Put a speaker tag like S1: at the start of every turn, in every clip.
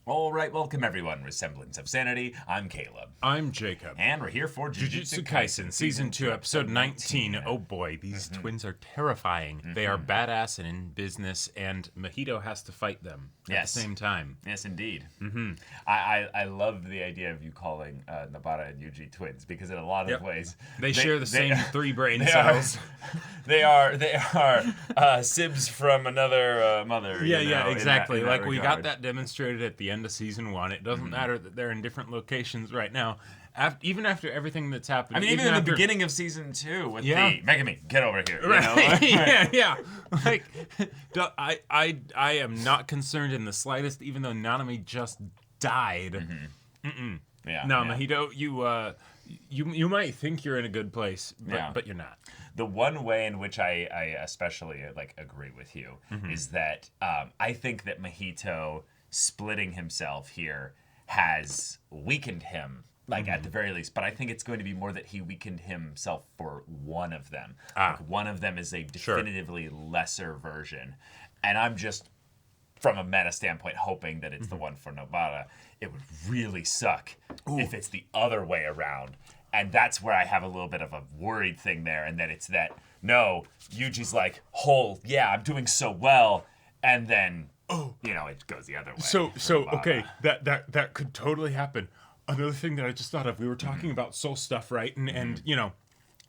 S1: All right, welcome everyone with Semblance of Sanity. I'm Caleb.
S2: I'm Jacob.
S1: And we're here for
S2: Jujutsu Kaisen, Season 2, Episode 19. Oh boy, these twins are terrifying. They are badass and in business, and Mahito has to fight them at the same time.
S1: Yes, indeed. I love the idea of you calling Nobara and Yuji twins, because in a lot of ways...
S2: They share the same three brain cells.
S1: They are sibs from another mother.
S2: Yeah, exactly.
S1: In that
S2: we
S1: regard.
S2: got that demonstrated at the end of Season 1. It doesn't matter that they're in different locations right now. Even after everything that's happened.
S1: I mean, even in the beginning of Season 2 with the Megami, get over here.
S2: Right. Yeah. I am not concerned in the slightest, even though Nanami just died. Mahito, you might think you're in a good place, but you're not.
S1: The one way in which I especially agree with you is that I think that Mahito splitting himself here has weakened him, at the very least. But I think it's going to be more that he weakened himself for one of them. One of them is a definitively lesser version. And I'm just, from a meta standpoint, hoping that it's the one for Nobara. It would really suck if it's the other way around. And that's where I have a little bit of a worried thing there. And then it's that, no, Yuji's I'm doing so well. And then, it goes the other way.
S2: So okay, that could totally happen. Another thing that I just thought of, we were talking about soul stuff, right? And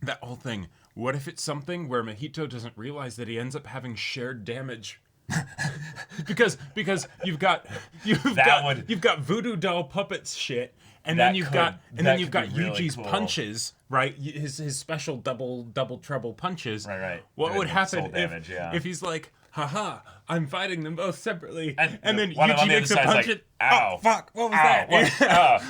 S2: that whole thing. What if it's something where Mahito doesn't realize that he ends up having shared damage? because you've got voodoo doll puppets shit, and then you've got Yuji's punches, right? His special double treble punches.
S1: Right.
S2: What would happen if he's like, haha, I'm fighting them both separately, and then Yuji makes a punch it.
S1: Ow!
S2: Oh fuck! What was that?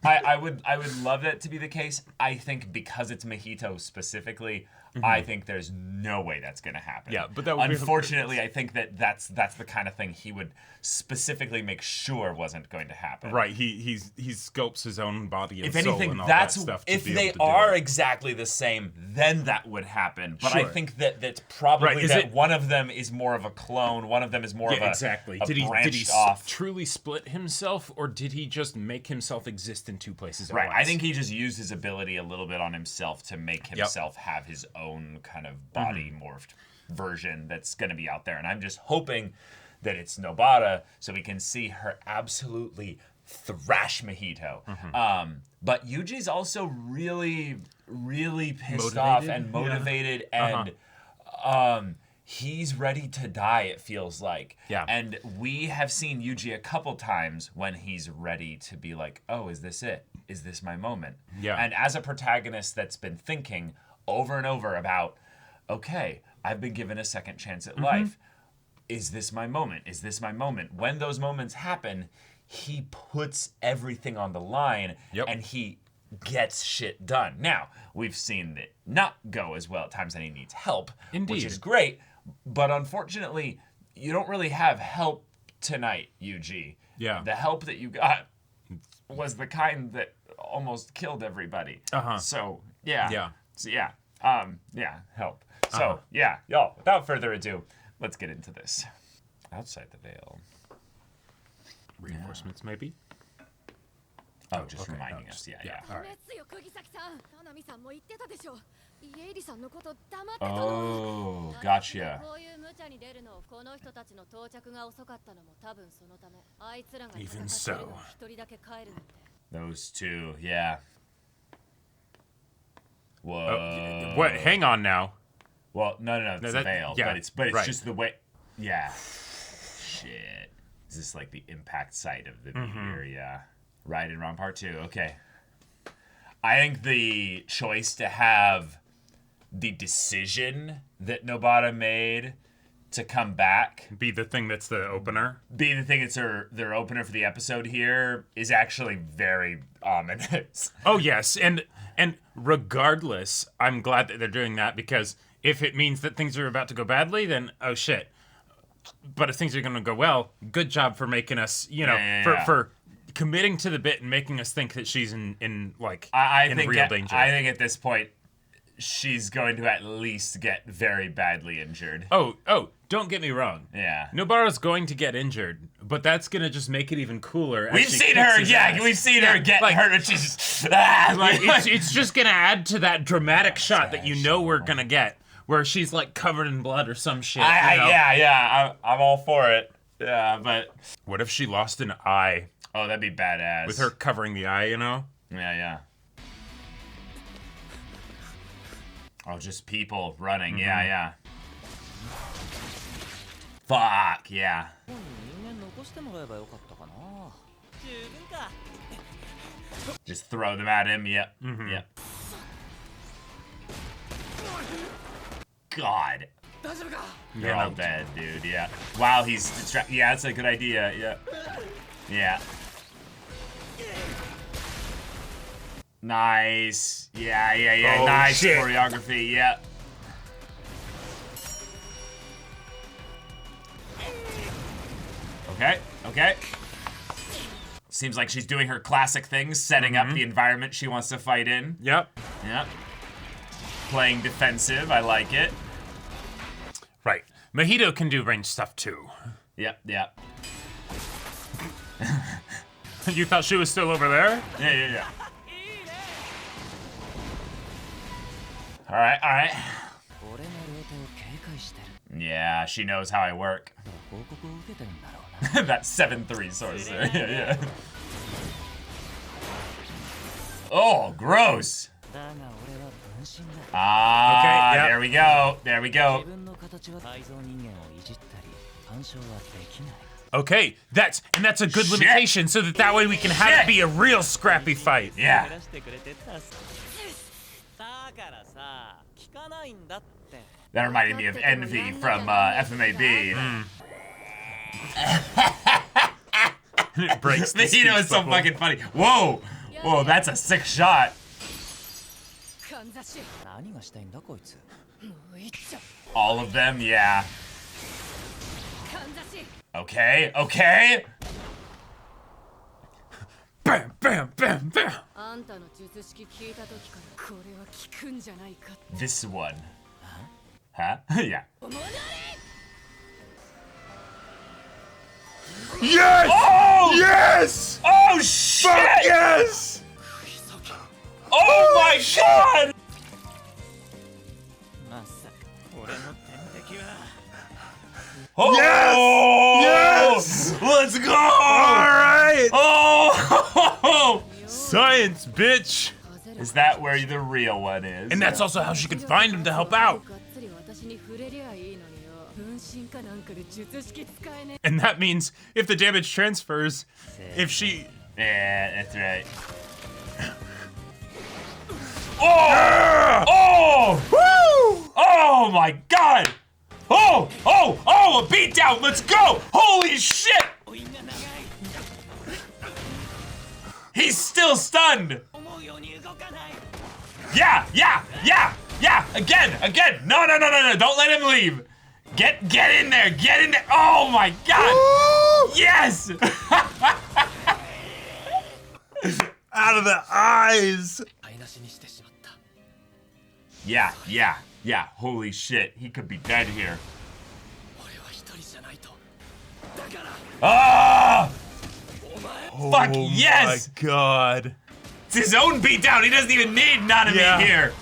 S1: I would love that to be the case. I think because it's Mahito specifically, I think there's no way that's going to happen.
S2: Yeah, but that would
S1: unfortunately, I think that's the kind of thing he would specifically make sure wasn't going to happen.
S2: Right. He sculpts his own body and
S1: if
S2: soul
S1: anything,
S2: and all
S1: that's
S2: that stuff.
S1: if they are exactly the same, then that would happen. But I think that's probably one of them is more of a clone. One of them is more of a
S2: exactly.
S1: A
S2: did he
S1: off.
S2: Truly split himself, or did he just make himself exist in two places at
S1: once?
S2: I
S1: think he just used his ability a little bit on himself to make himself have his own kind of body morphed version that's going to be out there. And I'm just hoping that it's Nobara so we can see her absolutely thrash Mahito. But Yuji's also really, really pissed off and motivated and he's ready to die, it feels like.
S2: Yeah.
S1: And we have seen Yuji a couple times when he's ready to be like, oh, is this it? Is this my moment?
S2: Yeah.
S1: And as a protagonist that's been thinking over and over about, okay, I've been given a second chance at life. Is this my moment? Is this my moment? When those moments happen, he puts everything on the line and he gets shit done. Now, we've seen it not go as well at times, and he needs help, which is great. But unfortunately, you don't really have help tonight, Yuji.
S2: Yeah.
S1: The help that you got was the kind that almost killed everybody. So, yeah. So, help. So, y'all, without further ado, let's get into this. Outside the veil.
S2: Reinforcements, maybe?
S1: Just reminding us. Yeah.
S2: All right.
S1: Oh, gotcha.
S2: Even so.
S1: Those two, yeah. Whoa.
S2: What? Hang on now.
S1: Well, no, it's a veil.
S2: Yeah,
S1: but it's just the way. Yeah. Shit. Is this like the impact site of the meteor? Yeah. Right and wrong part 2. Okay. I think the choice to have the decision that Nobara made to come back
S2: be the thing that's the opener.
S1: Be the thing that's their opener for the episode here is actually very ominous.
S2: Oh yes, and regardless, I'm glad that they're doing that, because if it means that things are about to go badly, then oh shit. But if things are going to go well, good job for making us, for committing to the bit and making us think that she's in real danger.
S1: I think at this point, she's going to at least get very badly injured.
S2: Oh, don't get me wrong.
S1: Yeah.
S2: Nobara's going to get injured, but that's gonna just make it even cooler.
S1: We've seen her, we've seen her get hurt, and she's just,
S2: it's just gonna add to that dramatic shot that you know we're gonna get, where she's like covered in blood or some shit.
S1: I'm all for it. Yeah, but
S2: what if she lost an eye?
S1: Oh, that'd be badass.
S2: With her covering the eye, you know?
S1: Yeah. Oh, just people running. Yeah. Fuck, yeah. Just throw them at him, yep. Yep. God. They're all dead, dude, yeah. Wow, he's distracted. Yeah, that's a good idea, yeah. Nice. Yeah.
S2: Oh,
S1: nice
S2: shit.
S1: choreography, yeah. Okay. Seems like she's doing her classic things, setting up the environment she wants to fight in.
S2: Yep.
S1: Playing defensive, I like it.
S2: Right. Mahito can do range stuff too.
S1: Yep.
S2: You thought she was still over there?
S1: Yeah. All right. Yeah, she knows how I work. That 7-3 sorcerer. Yeah. Oh, gross. Ah,
S2: okay, yep.
S1: There we go.
S2: Okay, that's a good limitation, so that way we can have it be a real scrappy fight.
S1: Yeah. That reminded me of Envy from FMAB.
S2: It breaks the
S1: You know, it's so fucking funny. Whoa, that's a sick shot. All of them, yeah. Okay.
S2: Bam, bam, bam, bam.
S1: This one. Huh? Yeah.
S2: Yes!
S1: Oh!
S2: Yes!
S1: Oh, shit!
S2: Fuck yes!
S1: Oh my god! Oh!
S2: Yes!
S1: Let's go!
S2: Alright!
S1: Oh!
S2: Science, bitch!
S1: Is that where the real one is?
S2: And that's also how she could find him to help out. And that means if the damage transfers, if she...
S1: Yeah, that's right. Oh! Oh!
S2: Woo!
S1: Oh my god! Oh! A beatdown! Let's go! Holy shit! He's still stunned! Yeah! Again! No! Don't let him leave! Get in there! Oh my god!
S2: Woo!
S1: Yes!
S2: Out of the eyes!
S1: Yeah. Holy shit. He could be dead here. Ah! Fuck yes!
S2: Oh my god.
S1: It's his own beatdown. He doesn't even need Nanami here.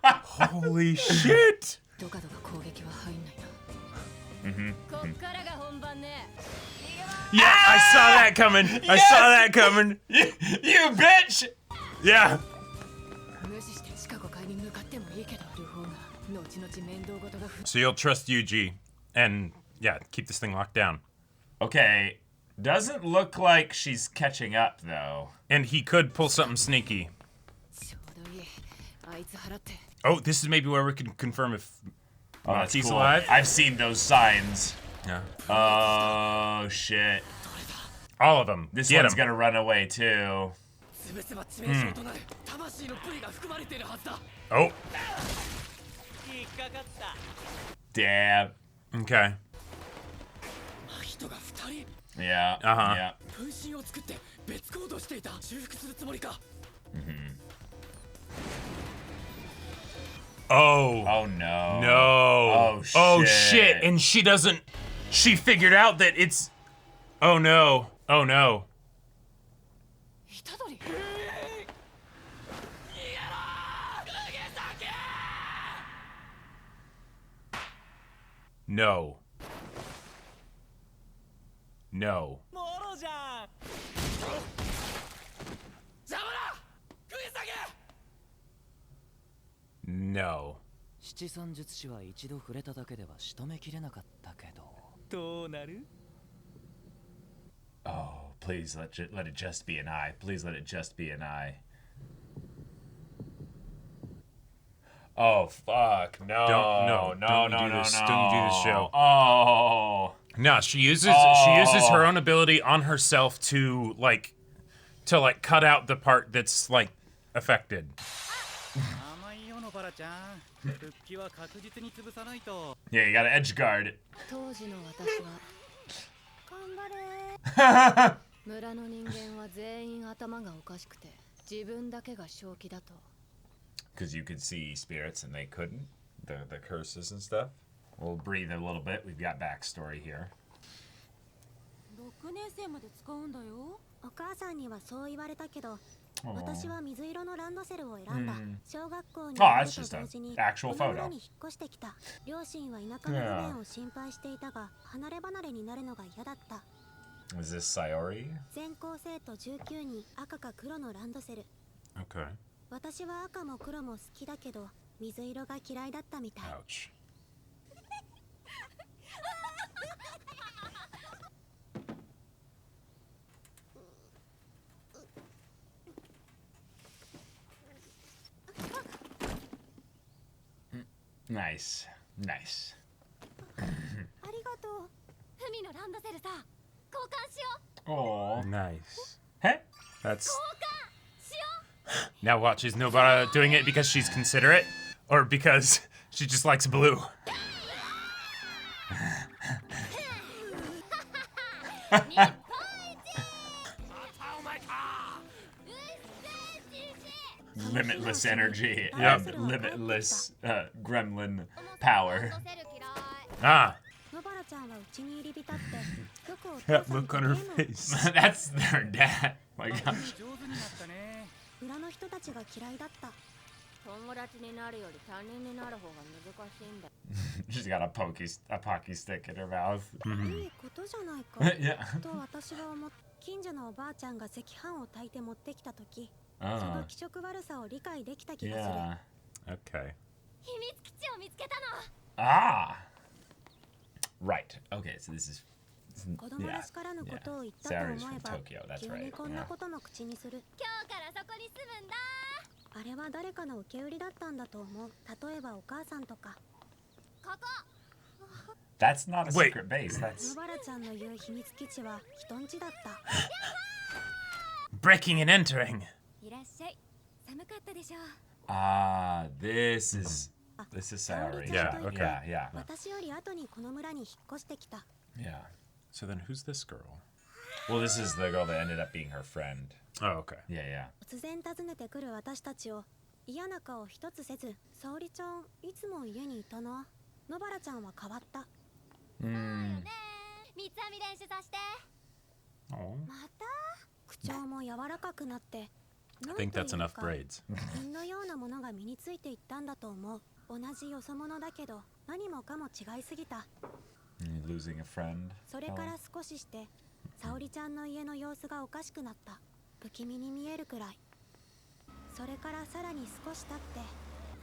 S2: Holy shit! Yeah, I saw that coming. I saw that coming.
S1: You bitch!
S2: Yeah. So you'll trust Yuji and keep this thing locked down.
S1: Okay, doesn't look like she's catching up though.
S2: And he could pull something sneaky. Oh, this is maybe where we can confirm if he's
S1: cool.
S2: alive.
S1: I've seen those signs.
S2: Yeah.
S1: Oh shit.
S2: All of them.
S1: This
S2: Get
S1: one's
S2: him.
S1: gonna run away too.
S2: Oh.
S1: Damn.
S2: Okay.
S1: Yeah.
S2: Uh-huh.
S1: Yeah.
S2: Oh.
S1: Oh no.
S2: No.
S1: Oh shit.
S2: And she figured out that it's. Oh no. Oh no. No. No. No.
S3: 七三術師は一度触れただけでは仕留めきれなかったけどどうなる
S1: Oh, please let it just be an eye. Please let it just be an eye. Oh fuck no!
S2: Don't
S1: No!
S2: you do this. Don't you do this show.
S1: Oh.
S2: No, she uses her own ability on herself to cut out the part that's like affected.
S1: Yeah, you gotta edge guard.
S4: 当時の私は頑張れ村の人間は全員頭がおかしくて自分だけが正気だと
S1: Because you could see spirits and they couldn't. The curses and stuff. We'll breathe a little bit. We've got backstory here.
S5: 6年生まで使うんだよ。
S6: お母さんにはそう言われたけど、私は水色のランドセルを選んだ。小学校に行くと同時にこの村に引っ越してきた。両親は田舎の不便を心配していたが、離れ離れになるのが嫌だった。
S1: Is this Sayori?
S6: 全校生徒19人、赤か黒のランドセル。
S2: Okay.
S6: 私は赤も黒も好きだけど、水色が嫌いだったみたい。
S2: Ouch.
S1: Nice. Nice.
S6: ありがとう。
S5: ふみのランドセルさ、交換しよう。
S1: Oh.
S2: Nice.
S1: Hey.
S2: That's
S5: 交換しよ
S2: now watch. Is Nobara doing it because she's considerate, or because she just likes blue?
S1: Limitless energy
S2: Yep.
S1: and limitless gremlin power.
S5: ランドセル嫌い。
S2: Ah,
S6: 野原ちゃんはうちに入り浸って、よくお父
S2: that
S6: さん
S2: look
S6: と
S2: on
S6: ゲ
S2: her
S6: ームを
S2: face.
S1: That's their dad. My gosh.
S6: 村の人たちが嫌いだった。
S4: 友達になるより他人になる方が難しいんだ
S1: She's got a pocky stick in her mouth.
S6: いいことじゃないか。
S1: Yeah.
S6: と私は思っ近所のおばあちゃんが赤飯を炊いて持ってきたとき、そ
S1: Oh.
S6: の気色悪さを理解できた気がする。
S1: Yeah.
S2: Okay.
S5: 秘密基地を見つけたの。
S1: Ah. Right. Okay. So this is.
S6: 子供らしからぬことを言ったと
S1: Sarah's
S6: 思え
S1: from
S6: ば、
S1: Tokyo. That's
S6: 急に
S1: right.
S6: こんな
S1: Yeah.
S6: ことも口にする。
S5: 今日からそこに住むんだ。
S6: あれは誰かの受け売りだったんだと思う。例えばお母さんとか。
S5: ここ。
S1: That's not a
S2: Wait.
S1: secret base.
S6: 野
S1: That's.
S6: 原ちゃんの言う秘密基地は人んちだった。
S2: Breaking and entering.
S5: いらっしゃい。寒かったでしょ。
S1: Ah. This is. This is Sayori.
S2: Yeah, okay.
S1: Yeah. Yeah.
S6: 私より後にこの村に引っ越してきた。
S1: Yeah.
S2: So then, who's this girl?
S1: Well, this is the girl that ended up being her friend.
S2: Oh, okay.
S1: Yeah. Yeah.
S6: 突然訪ねてくる私たちを嫌な顔一つせず、沙織ちゃんいつも家にいたな。野原ちゃんは変わった。
S1: Mm.
S5: ねえ、三つ編み練習させて。
S2: Oh.
S6: また口調も柔らかくなって
S2: I think that's enough braids.
S6: 品のようなものが身についていったんだと思う。同じよそ者だけど何もかも違いすぎた。
S1: You're losing a friend.
S6: それから少しして沙織ちゃんの家の様子がおかしくなった。不気味に見えるくらい。それからさらに少し経って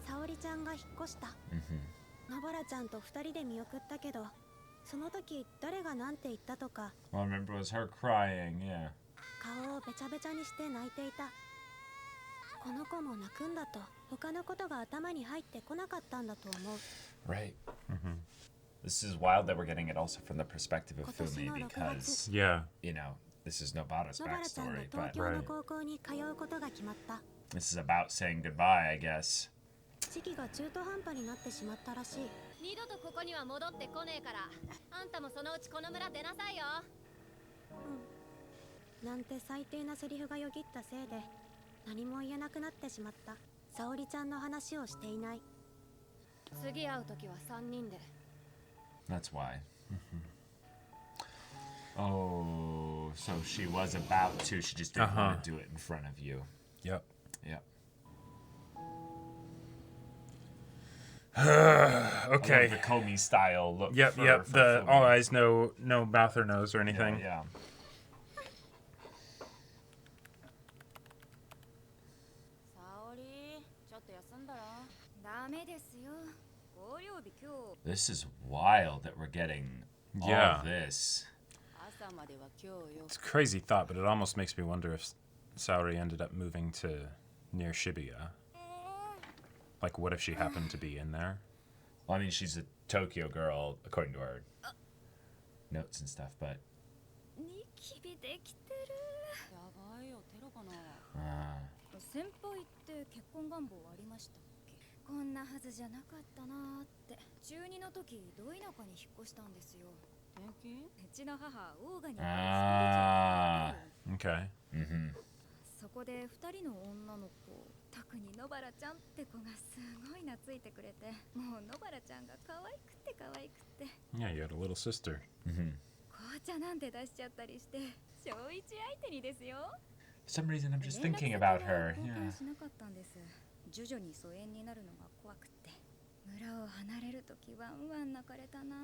S6: 沙織ちゃんが引っ越した。
S1: Mm-hmm.
S6: 野原ちゃんと二人で見送ったけど、その時誰が何て言ったとか
S1: All I remember was her crying. Yeah.
S6: 顔をべちゃべちゃにして泣いていた。この子も泣くんだと他のことが頭に入ってこなかったんだと思う。
S1: Right. This is wild that we're getting it also from the perspective of Fumi because,
S2: Yeah.
S1: you know, this is Nobara's
S6: 野原ちゃんが
S1: backstory,
S6: 東
S1: but
S6: 京の高校に通うことが決まった。
S1: this is about saying goodbye, I guess.
S6: 時期が中途半端になってしまったらしい。
S5: 二度とここには戻ってこねえから。あんたもそのうちこの村出なさいよ。
S6: なんて最低なセリフがよぎったせいで何も言えなくなってしまった。沙織ちゃんの話をしていない。
S4: 次会う時は3人で。
S1: That's why. Oh, so she was about to. She just didn't want to do it in front of you.
S2: Yep.
S1: Yep.
S2: Okay.
S1: The Comey style look.
S2: Yep.
S1: for
S2: The
S1: Fumi.
S2: all eyes, no mouth or nose or anything.
S1: Yeah.
S4: 沙織、ちょっと休んだら。ダメですよ。合流日今日。
S1: This is wild that we're getting all
S2: Yeah.
S1: of this.
S4: 朝までは今日よ。
S2: It's a crazy thought, but it almost makes me wonder if Saori ended up moving to near Shibuya. Like, what if she happened to be in there?
S1: Well, I mean, she's a Tokyo girl according to our notes and stuff, but
S4: ニキビできてる。やばいよ、テロかな。 先輩って結婚願望ありましたっけ？こんなはずじゃなかったなーって。中2の時、ど田舎に引っ越したんですよ。転勤？うちの母、オーガニックで
S2: Okay.
S1: mm-hmm.
S4: そこで2人の女の子、特に野原ちゃんって子がすごい懐いてくれて、もう野原ちゃんが可愛くて可愛くて。
S2: Yeah, you had a little sister.
S1: Mm-hmm.
S4: 紅茶なんて出しちゃったりして、小一相手にですよ。
S1: For some reason, I'm just thinking about her.
S4: 交
S1: Yeah.
S4: 換しなかったんです。徐々に疎遠になるのが怖くて。村を離れるときワンワン泣かれたな。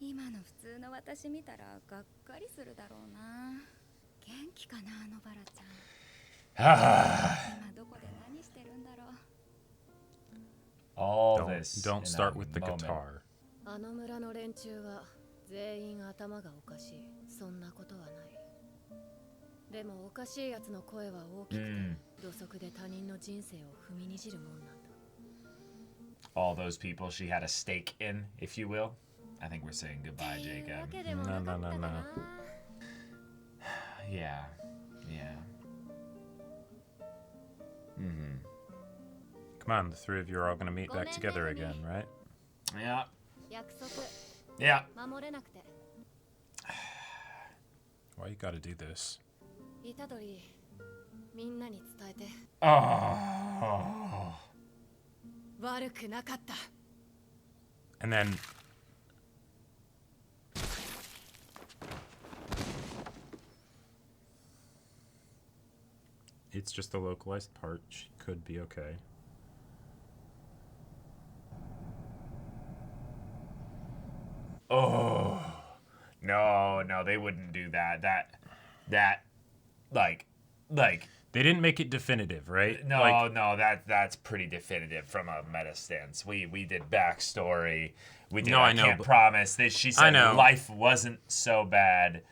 S4: 今の普通の私見たらがっかりするだろうな。元気かな、野原ちゃん。今どこで何してるんだろう。
S1: All this.
S2: Don't
S1: in a
S2: start with the
S1: moment.
S2: guitar.
S4: あの村の連中は全員頭がおかしい。そんなことはない。でもおかしいやつの声は大きくて、土足で他人の人生を踏みにじるもんなんだ。
S1: All those people she had a stake in, if you will. I think we're saying goodbye, Jacob.
S2: No.
S1: Yeah. Yeah. Mm-hmm.
S2: Come on, the three of you are all going to meet back together again, right?
S1: Yeah.
S4: 約束
S1: Yeah.
S4: 守れなくて。
S2: Why you gotta do this?
S4: 虎杖、みんなに伝えて。
S1: Oh.
S4: 悪くなかった。
S2: And then... It's just a localized part. She could be okay.
S1: Oh. No, they wouldn't do that. That, like.
S2: They didn't make it definitive, right?
S1: No,
S2: Like,
S1: no, that's pretty definitive from a meta stance. We did backstory. We did.
S2: No, I
S1: I
S2: know,
S1: can't
S2: but-
S1: promise. She
S2: I
S1: said
S2: know.
S1: life wasn't so bad.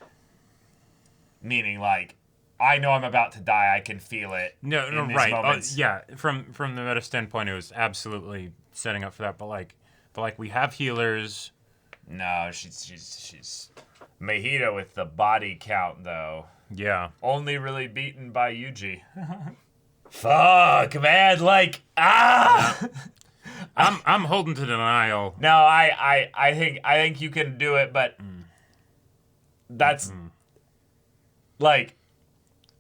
S1: Meaning, like, I know I'm about to die. I can feel it.
S2: no,
S1: in these
S2: right.
S1: moments.
S2: Yeah, from the meta standpoint, it was absolutely setting up for that. But like we have healers.
S1: No, she's Mahito with the body count though.
S2: Yeah.
S1: Only really beaten by Yuji. Fuck, man. Like,
S2: I'm holding to denial.
S1: No, I think you can do it, but that's like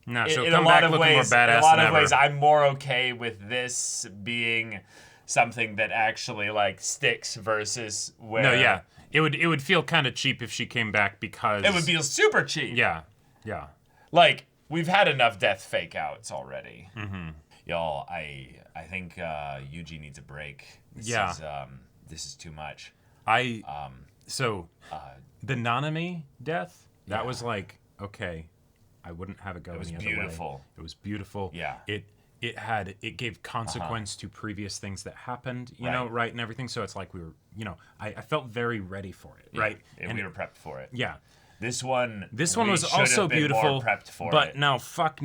S2: No, she'll
S1: in
S2: come
S1: a lot
S2: back
S1: of
S2: looking
S1: ways.
S2: more badass
S1: In a lot
S2: than
S1: of
S2: ever.
S1: ways, I'm more okay with this being something that actually like sticks versus where.
S2: No, yeah. It would feel kind of cheap if she came back because
S1: It would be super cheap.
S2: Yeah.
S1: Like, we've had enough death fake outs already. Mm-hmm. Y'all, I think Yuji needs a break. This is too much.
S2: So the Nanami death, that was like, okay, I wouldn't have it go
S1: was
S2: any other way.
S1: beautiful.
S2: It was beautiful.
S1: Yeah.
S2: It gave consequence to previous things that happened, you know, right, and everything. So it's like we were, I felt very ready for it, right?
S1: And we were prepped for it.
S2: Yeah.
S1: This one
S2: This
S1: we
S2: one was
S1: should
S2: also
S1: have been
S2: beautiful,
S1: more prepped for
S2: but
S1: it.
S2: no, fuck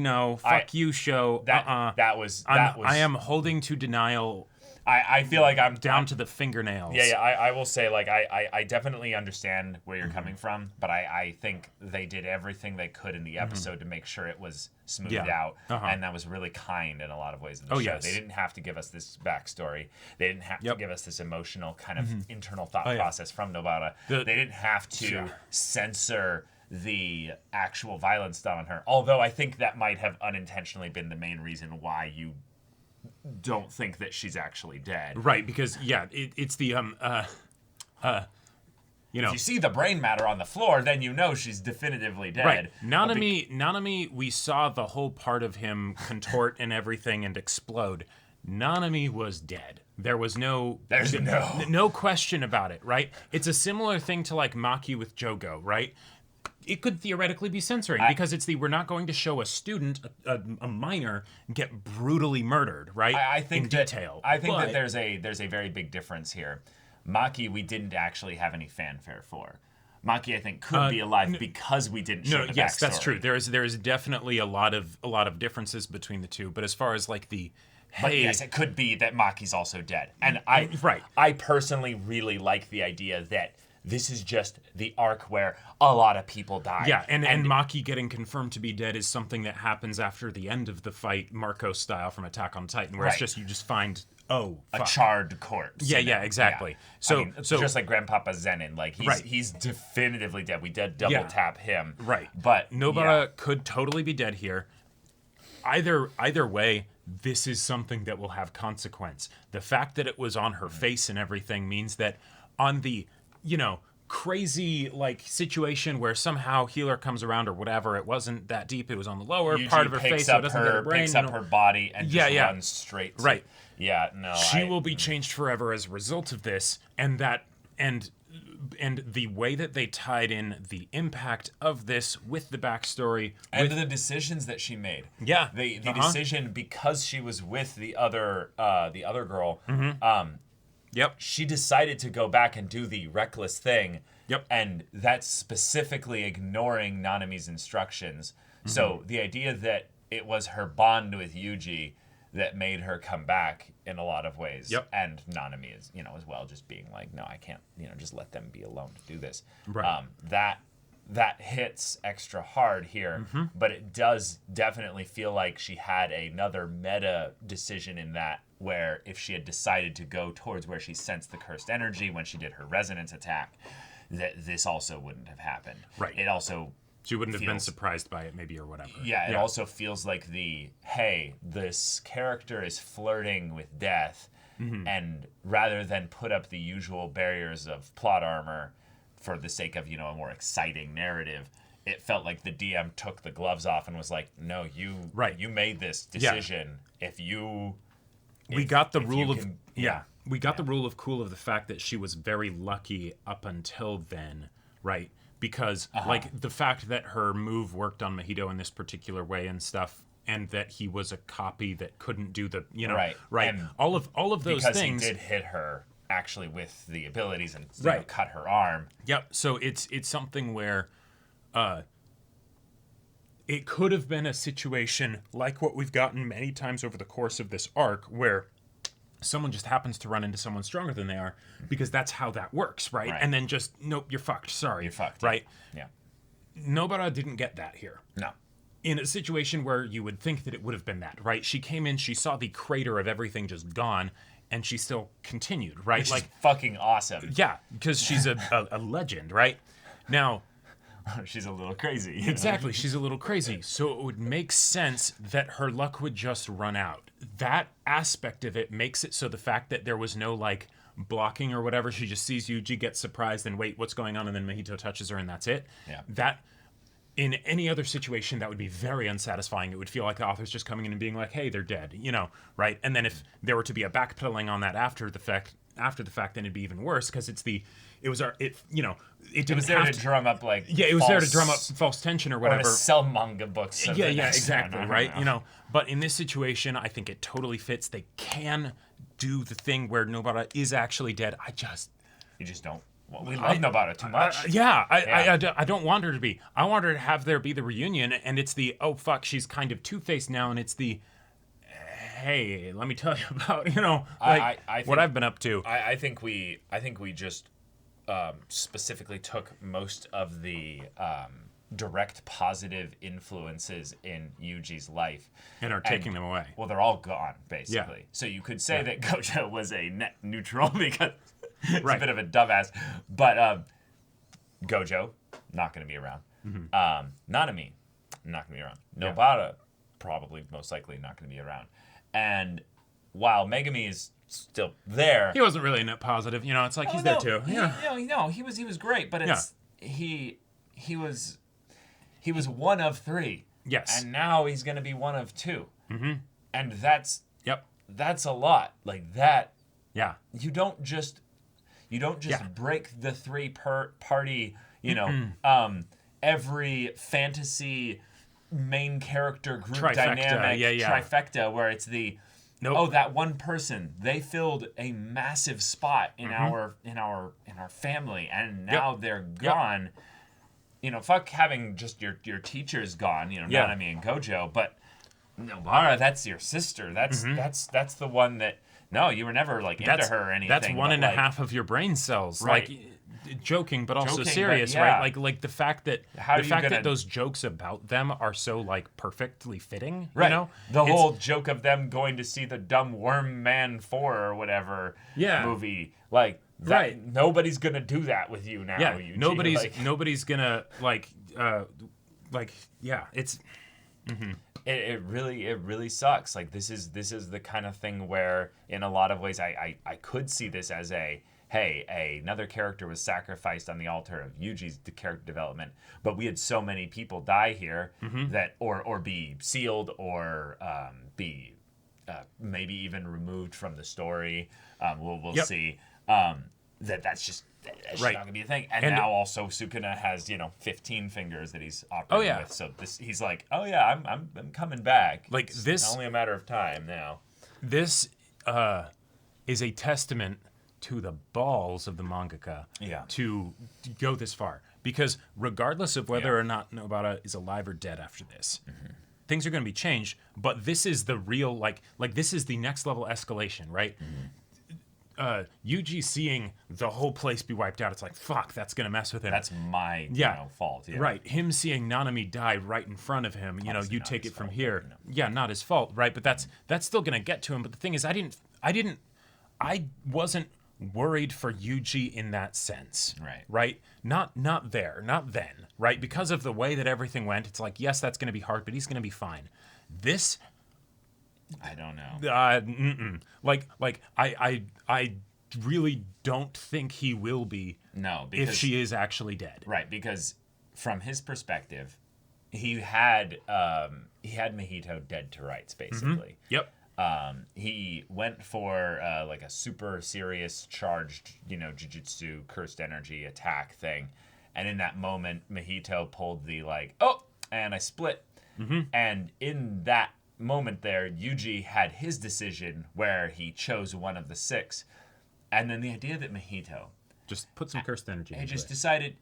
S2: you, show.
S1: That was
S2: I am holding to denial
S1: I feel like I'm
S2: down to the fingernails.
S1: Yeah, I will say, like, I definitely understand where you're coming from, but I think they did everything they could in the episode to make sure it was smoothed out, and that was really kind in a lot of ways in the show.
S2: Yes.
S1: They didn't have to give us this backstory. They didn't have to give us this emotional kind of internal thought
S2: yeah.
S1: process from Nobara. They didn't have to
S2: Sure.
S1: censor the actual violence done on her, although I think that might have unintentionally been the main reason why you don't think that she's actually dead.
S2: Right, because it's the you know,
S1: if you see the brain matter on the floor, then you know she's definitively dead.
S2: Right. Nanami, we saw the whole part of him contort and everything and explode. Nanami was dead. There's no question about it, right? It's a similar thing to like Maki with Jogo, right? It could theoretically be censoring because we're not going to show a student, a minor, get brutally murdered, right?
S1: I think
S2: in detail.
S1: I think that there's a very big difference here. Maki, we didn't actually have any fanfare for. Maki, I think, could be alive because we didn't show the backstory.
S2: Yes, that's true. There is definitely a lot of differences between the two. But as far as like
S1: but yes, it could be that Maki's also dead. And I personally really like the idea that this is just the arc where a lot of people die.
S2: Yeah, and Maki getting confirmed to be dead is something that happens after the end of the fight, Marco style from Attack on Titan, where it's just you just find a
S1: charred corpse.
S2: Yeah, exactly.
S1: Yeah. So just like Grandpapa Zenin, like he's definitively dead. We did double tap him.
S2: Right.
S1: But
S2: Nobara could totally be dead here. Either way, this is something that will have consequence. The fact that it was on her face and everything means that on the, crazy like situation where somehow healer comes around or whatever, it wasn't that deep, it was on the lower part of her face, so it doesn't get her brain.
S1: Picks up her body and just runs straight to,
S2: right.
S1: Yeah, no.
S2: She will be changed forever as a result of this, and the way that they tied in the impact of this with the backstory
S1: and the decisions that she made.
S2: Yeah.
S1: The decision, because she was with the other girl,
S2: Yep.
S1: she decided to go back and do the reckless thing.
S2: Yep.
S1: And that's specifically ignoring Nanami's instructions. Mm-hmm. So the idea that it was her bond with Yuji that made her come back in a lot of ways.
S2: Yep.
S1: And Nanami is, as well, just being like, no, I can't, just let them be alone to do this.
S2: Right.
S1: That hits extra hard here, but it does definitely feel like she had another meta decision in that, where if she had decided to go towards where she sensed the cursed energy when she did her resonance attack, that this also wouldn't have happened.
S2: Right.
S1: It also...
S2: She wouldn't have been surprised by it, maybe, or whatever.
S1: Yeah, it also feels like hey, this character is flirting with death, and rather than put up the usual barriers of plot armor for the sake of, a more exciting narrative, it felt like the DM took the gloves off and was like, no, you made this decision.
S2: Yeah. We got the rule of cool of the fact that she was very lucky up until then, right? Because the fact that her move worked on Mahito in this particular way and stuff, and that he was a copy that couldn't do the right. And all of those things,
S1: because he did hit her actually with the abilities and cut her arm.
S2: Yep. So it's something where it could have been a situation like what we've gotten many times over the course of this arc, where someone just happens to run into someone stronger than they are, because that's how that works, right? And then just, nope, you're fucked. Sorry.
S1: You're fucked.
S2: Right?
S1: Yeah.
S2: Nobara didn't get that here.
S1: No.
S2: In a situation where you would think that it would have been that, right? She came in, she saw the crater of everything just gone, and she still continued, right?
S1: Which is fucking awesome.
S2: Yeah, because she's a legend, right? Now...
S1: she's a little crazy.
S2: Exactly, she's a little crazy. So it would make sense that her luck would just run out. That aspect of it makes it so the fact that there was no, blocking or whatever, she just sees Yuji, gets surprised, and wait, what's going on? And then Mahito touches her, and that's it.
S1: Yeah.
S2: That, in any other situation, that would be very unsatisfying. It would feel like the author's just coming in and being like, hey, they're dead, right? And then if there were to be a backpedaling on that after the fact, then it'd be even worse, because it was there
S1: to drum up
S2: it was there to drum up false tension or whatever,
S1: or to sell manga books.
S2: Exactly, right? But in this situation, I think it totally fits. They can do the thing where Nobara is actually dead.
S1: You just don't. Well, we love Nobara too much.
S2: I don't want her to be. I want her to have there be the reunion, and it's the, oh fuck, she's kind of two-faced now, and it's the, hey, let me tell you about, I think, what I've been up to.
S1: I think we just specifically took most of the direct positive influences in Yuji's life
S2: and are taking them away.
S1: Well, they're all gone, basically.
S2: Yeah.
S1: So you could say that Gojo was a net neutral because he's a bit of a dumbass. But Gojo, not going to be around. Nanami, not going to be around. Nobara, probably, most likely not going to be around. And while Megami is still there,
S2: he wasn't really a net positive. You know, it's like he's there too.
S1: He was great, but it's he was one of 3.
S2: Yes.
S1: And now he's going to be one of 2.
S2: Mm-hmm.
S1: And that's a lot. Like that.
S2: Yeah.
S1: You don't just break the 3 party, every fantasy main character group
S2: Trifecta.
S1: dynamic trifecta where it's that one person, they filled a massive spot in our family, and now they're gone. Fuck having just your teachers gone, Nanami and Gojo, but Nobara, that's your sister. That's the one that you were never like into her or anything.
S2: That's 1.5 of your brain cells.
S1: Right.
S2: Like joking, but also serious,
S1: but,
S2: right? Like the fact that
S1: that
S2: those jokes about them are so like perfectly fitting,
S1: right?
S2: You know?
S1: The whole joke of them going to see the dumb Worm Man 4 or whatever movie, like that,
S2: right?
S1: Nobody's gonna do that with you now.
S2: Yeah,
S1: Yuji.
S2: nobody's gonna it's. Mm-hmm.
S1: It really sucks. Like this is the kind of thing where in a lot of ways I could see this as another character was sacrificed on the altar of Yuji's character development, but we had so many people die here that or be sealed or be maybe even removed from the story. We'll see. That's just not gonna be a thing. And now also Sukuna has 15 fingers that he's operating with. So he's like, I'm coming back.
S2: Like
S1: it's only a matter of time now.
S2: This is a testament to the balls of the mangaka to go this far, because regardless of whether or not Nobara is alive or dead after this, things are going to be changed. But this is the real like this is the next level escalation, right? Yuji seeing the whole place be wiped out, it's like, fuck, that's gonna mess with him.
S1: That's my fault. Yeah.
S2: Right. Him seeing Nanami die right in front of him, you take it from here. Yeah, not his fault, right? But that's still gonna get to him. But the thing is, I wasn't worried for Yuji in that sense.
S1: Right.
S2: Right? Not then, right? Because of the way that everything went, it's like, yes, that's gonna be hard, but he's gonna be fine. This
S1: I don't know.
S2: I really don't think he will be.
S1: No, because
S2: if she is actually dead.
S1: Right, because from his perspective, he had Mahito dead to rights, basically.
S2: Yep.
S1: He went for like a super serious charged, Jujutsu cursed energy attack thing, and in that moment, Mahito pulled the and I split, and in that moment there, Yuji had his decision where he chose one of the 6, and then the idea that Mahito
S2: just put some cursed energy.
S1: He just decided,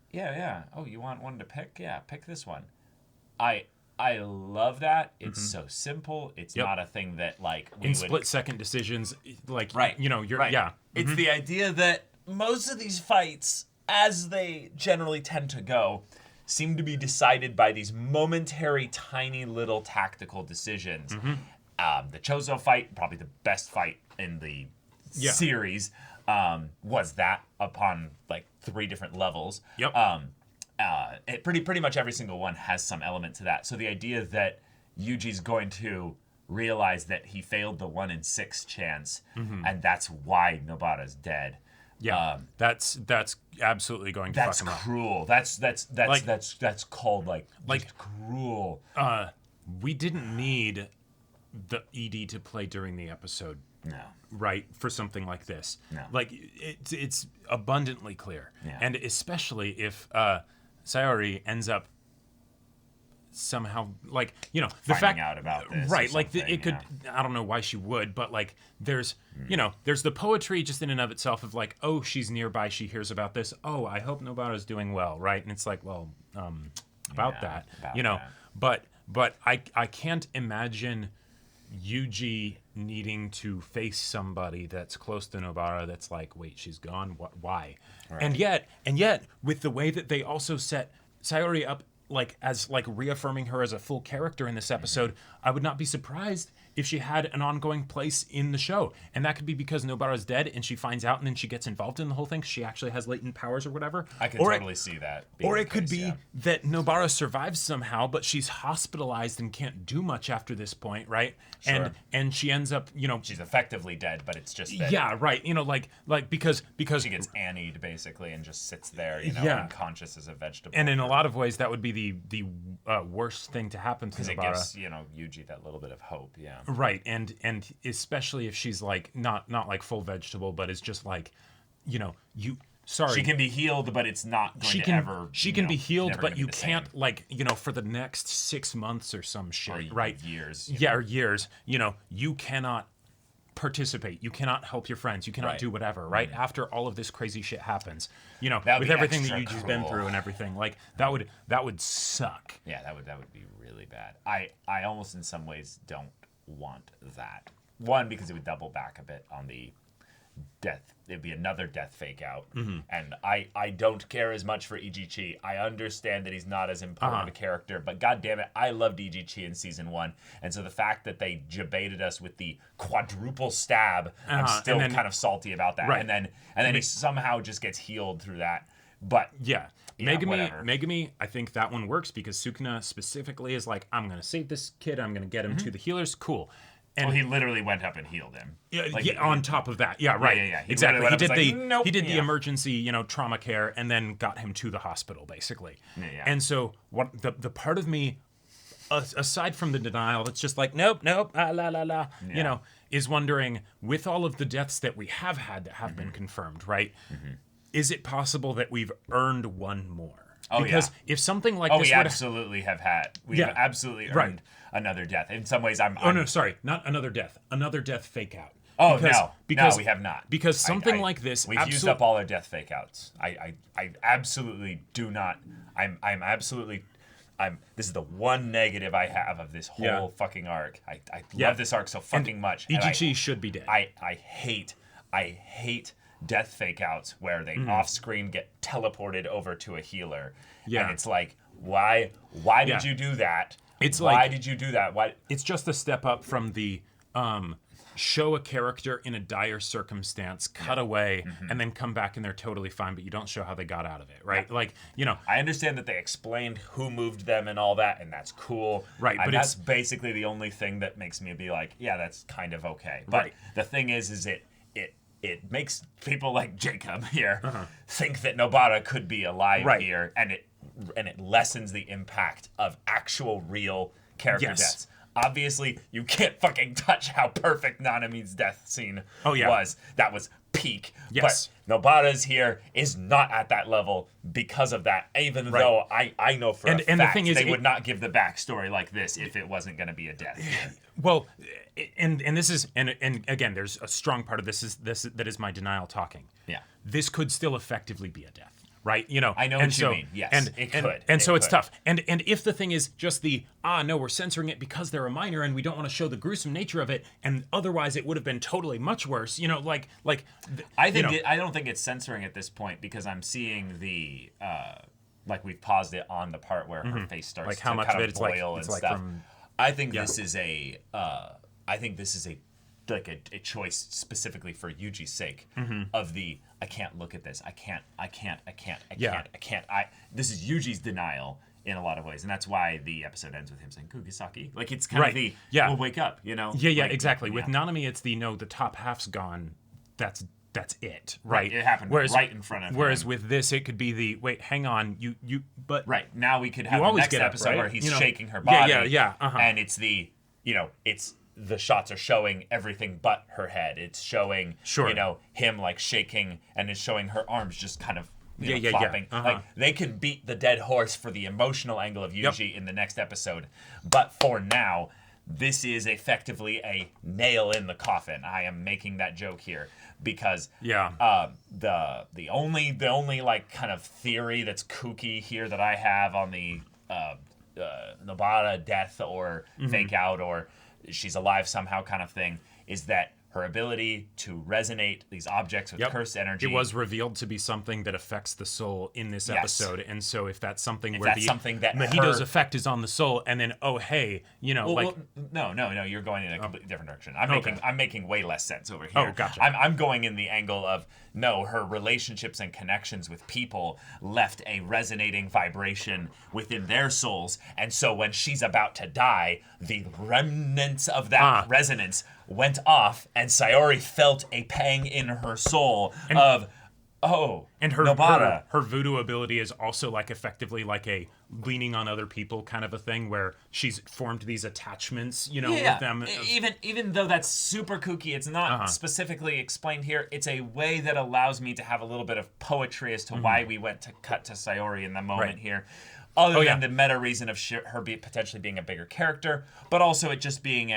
S1: oh, you want one to pick? Yeah, pick this one. I love that. It's so simple. It's not a thing that in
S2: split-second decisions,
S1: right.
S2: You're
S1: right. It's the idea that most of these fights, as they generally tend to go, seem to be decided by these momentary, tiny little tactical decisions. The Chozo fight, probably the best fight in the series, was that upon 3 different levels.
S2: Yep.
S1: Pretty much every single one has some element to that. So the idea that Yuji's going to realize that he failed the 1 in 6 chance, and that's why Nobara's dead.
S2: Yeah, that's absolutely going to fuck him up.
S1: That's cruel. That's called cruel.
S2: We didn't need the ED to play during the episode.
S1: No.
S2: Right, for something like this.
S1: No.
S2: It's abundantly clear.
S1: Yeah.
S2: And especially if Sayori ends up somehow the
S1: finding out about this,
S2: right? It could. I don't know why she would, but there's there's the poetry just in and of itself of oh, she's nearby, she hears about this. Oh, I hope Nobara's doing well, right? And it's about that. But I can't imagine Yuji needing to face somebody that's close to Nobara that's wait, she's gone. What? Why? Right. And yet, with the way that they also set Sayori up. As reaffirming her as a full character in this episode, I would not be surprised if she had an ongoing place in the show. And that could be because Nobara's dead and she finds out and then she gets involved in the whole thing 'cause she actually has latent powers or whatever.
S1: I could totally see that.
S2: Or it could be that Nobara survives somehow, but she's hospitalized and can't do much after this point, right?
S1: Sure.
S2: And she ends up,
S1: she's effectively dead, but it's just that
S2: yeah, right. Because
S1: she gets Annied basically and just sits there, unconscious as a vegetable.
S2: And in a lot of ways, that would be the worst thing to happen to Nobara.
S1: Because it gives Yuji that little bit of hope, yeah.
S2: Right, and especially if she's like not like full vegetable, but is just like, sorry.
S1: She can be healed, but it's not going to ever.
S2: She can be healed, but you can't for the next 6 months or some shit,
S1: or
S2: right?
S1: Years.
S2: Yeah, or years. You cannot participate. You cannot help your friends. You cannot
S1: Right.
S2: do whatever, right?
S1: Mm-hmm.
S2: After all of this crazy shit happens,
S1: That'd
S2: with
S1: be
S2: everything that
S1: extra
S2: Yuji's been
S1: cruel.
S2: through and everything, like that would suck.
S1: Yeah, that would be really bad. I almost in some ways don't want that. One, because it would double back a bit on the death. It'd be another death fake out.
S2: Mm-hmm.
S1: And I don't care as much for Ijichi. I understand that he's not as important a character, but god damn it, I loved Ijichi in season 1. And so the fact that they jebaited us with the quadruple stab, I'm still kind of salty about that.
S2: Right.
S1: And then he somehow just gets healed through that. But
S2: Yeah.
S1: whatever.
S2: Megami, I think that one works because Sukuna specifically is like, I'm going to save this kid. I'm going to get him to the healers. Cool. And
S1: he literally went up and healed him.
S2: on top of that. Yeah, right.
S1: yeah. He
S2: Exactly.
S1: literally
S2: He
S1: went
S2: did
S1: up and was like, "Nope."
S2: he did the
S1: Yeah.
S2: emergency, trauma care and then got him to the hospital basically.
S1: Yeah.
S2: And so what the part of me aside from the denial that's just like nope, is wondering with all of the deaths that we have had that have been confirmed, right? Is it possible that we've earned one more?
S1: Oh,
S2: because
S1: yeah.
S2: if something like
S1: Oh,
S2: this
S1: we
S2: would
S1: absolutely have had. We've
S2: Yeah.
S1: absolutely
S2: Right.
S1: earned another death. In some ways, I'm.
S2: Oh no, sorry, not another death. Another death fake out.
S1: Oh
S2: because
S1: no, we have not.
S2: Because something like this,
S1: we've used up all our death fake outs. I absolutely do not. I'm absolutely. This is the one negative I have of this whole fucking arc. I love this arc so fucking much. and
S2: Ijichi should be dead.
S1: I hate death fake outs where they off screen get teleported over to a healer.
S2: Yeah.
S1: And it's like, why did you do that?
S2: It's
S1: why
S2: like-
S1: did you do that? Why?
S2: It's just a step up from the show a character in a dire circumstance, cut away, and then come back and they're totally fine, but you don't show how they got out of it, right? Like,
S1: I understand that they explained who moved them and all that, and that's cool.
S2: Right,
S1: And
S2: but
S1: that's basically the only thing that makes me be like, yeah, that's kind of okay. But
S2: Right.
S1: the thing is it makes people like Jacob here think that Nobara could be alive
S2: Right.
S1: here, and it lessens the impact of actual real character
S2: Yes.
S1: deaths. Obviously, you can't fucking touch how perfect Nanami's death scene was. That was peak.
S2: Yes.
S1: But Nobara's here is not at that level because of that, even
S2: Right.
S1: though I know for a
S2: And the
S1: fact
S2: thing is,
S1: they would not give the backstory like this if it wasn't going to be a death.
S2: well, and this is and again, there's a strong part of this that is my denial talking.
S1: Yeah.
S2: This could still effectively be a death. Right,
S1: I know
S2: and
S1: what you mean. Yes, it could.
S2: And so
S1: It
S2: it's
S1: could.
S2: tough. And if the thing is just no, we're censoring it because they're a minor and we don't want to show the gruesome nature of it, and otherwise it would have been totally much worse.
S1: I don't think it's censoring at this point because I'm seeing the like we've paused it on the part where her face starts
S2: like how
S1: to
S2: much
S1: kind
S2: of
S1: of
S2: it it's like
S1: boil
S2: it's
S1: and
S2: like
S1: stuff.
S2: from
S1: I think this is a like a choice specifically for Yuji's sake of the I can't look at this. I can't. This is Yuji's denial in a lot of ways, and that's why the episode ends with him saying Kugisaki. Like it's kind of the we'll wake up,
S2: Yeah,
S1: Like,
S2: exactly. With
S1: yeah.
S2: Nanami, it's the top half's gone. That's it, right?
S1: It happened right in front of him.
S2: Whereas with this, it could be the wait, hang on, but
S1: Right now we could have
S2: You
S1: the
S2: always
S1: next
S2: get up,
S1: episode
S2: right?
S1: where he's
S2: You know,
S1: shaking her
S2: yeah,
S1: body.
S2: yeah,
S1: And it's it's the shots are showing everything but her head. It's showing him like shaking, and it's showing her arms just kind of flopping. Like they could beat the dead horse for the emotional angle of Yuji in the next episode, but for now, this is effectively a nail in the coffin. I am making that joke here because the only like kind of theory that's kooky here that I have on the Nobara death or fake out or she's alive somehow kind of thing is that her ability to resonate these objects with cursed energy.
S2: It was revealed to be something that affects the soul in this episode, and so if that's something where
S1: something that
S2: Mahito's effect is on the soul, and then
S1: no, you're going in a completely different direction. I'm making way less sense over here.
S2: Oh, gotcha.
S1: I'm going in the angle of no, her relationships and connections with people left a resonating vibration within their souls, and so when she's about to die, the remnants of that resonance went off, and Sayori felt a pang in her soul and her
S2: Nobara. Her voodoo ability is also like effectively like a leaning on other people kind of a thing where she's formed these attachments, with them.
S1: Even though that's super kooky, it's not specifically explained here. It's a way that allows me to have a little bit of poetry as to why we went to cut to Sayori in the moment here. Other than the meta reason of her potentially being a bigger character, but also it just being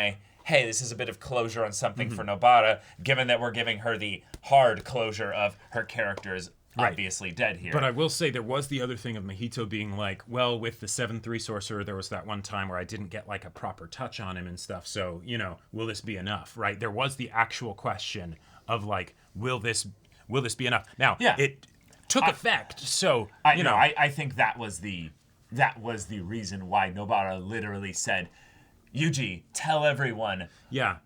S1: hey, this is a bit of closure on something for Nobara, given that we're giving her the hard closure of her character's obviously dead here.
S2: But I will say there was the other thing of Mahito being like, well, with the 7-3 sorcerer, there was that one time where I didn't get like a proper touch on him and stuff. So, will this be enough, right? There was the actual question of like, will this be enough? Now, it took effect. So,
S1: I think that was the reason why Nobara literally said, Yuji, tell everyone.
S2: Yeah.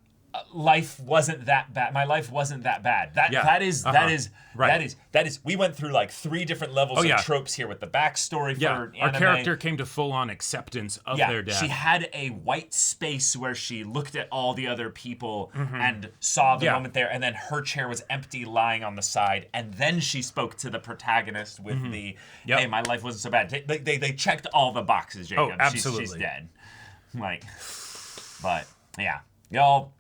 S1: Life wasn't that bad. My life wasn't that bad. That is. We went through like 3 different levels of tropes here with the backstory for anime.
S2: Our character came to full-on acceptance of their death.
S1: She had a white space where she looked at all the other people and saw the moment there, and then her chair was empty, lying on the side, and then she spoke to the protagonist with hey, my life wasn't so bad. They checked all the boxes, Jacob.
S2: Oh, absolutely.
S1: She's dead. But yeah, y'all.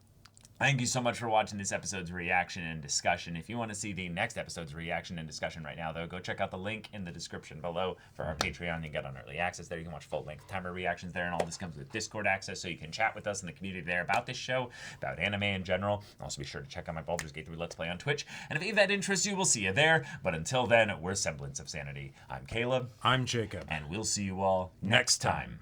S1: Thank you so much for watching this episode's reaction and discussion. If you want to see the next episode's reaction and discussion right now, though, go check out the link in the description below for our Patreon. You get on early access there. You can watch full-length timer reactions there, and all this comes with Discord access, so you can chat with us in the community there about this show, about anime in general. Also, be sure to check out my Baldur's Gate 3 Let's Play on Twitch. And if that interests you, we'll see you there. But until then, we're Semblance of Sanity. I'm Caleb.
S2: I'm Jacob.
S1: And we'll see you all next time.